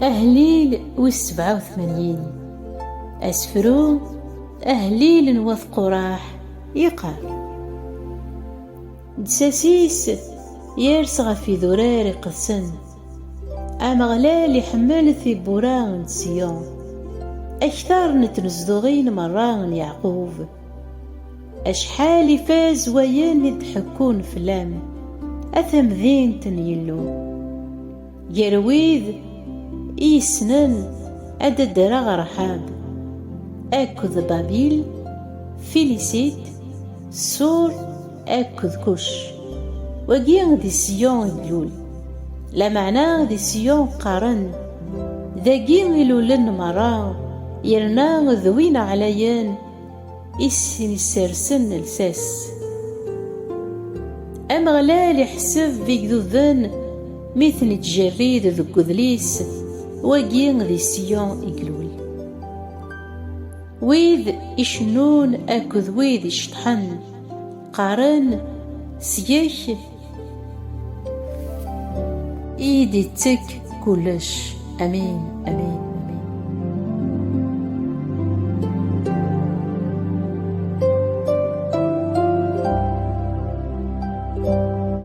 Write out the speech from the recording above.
أهليل و87 أسفرو أهليل نوث قراح يقال دساسيس يرسغ في ذرار قدسن أمغلال يحمل في بران سيون أكثر نتنزدغين مران يعقوب أشحال فاز وين يضحكون فلام أثم ذين تنيلو يرويذ إيسنن أددرغ رحاب أكذ بابيل فيليسيت سور أكذ كش وقيان ذي سيون يقلول لا معنى ذي سيون قارن ذاقين يلولن مرا يرنا ذوين عليان إسن السرسن الساس أمغلال يحسب بيقذوذن مثل تجريد ذو قذليس وقين ذي سيون يقلول ويذ إشنون أكذ ويذ إشطحن قارن سياش إيدي تك كلش أمين أمين.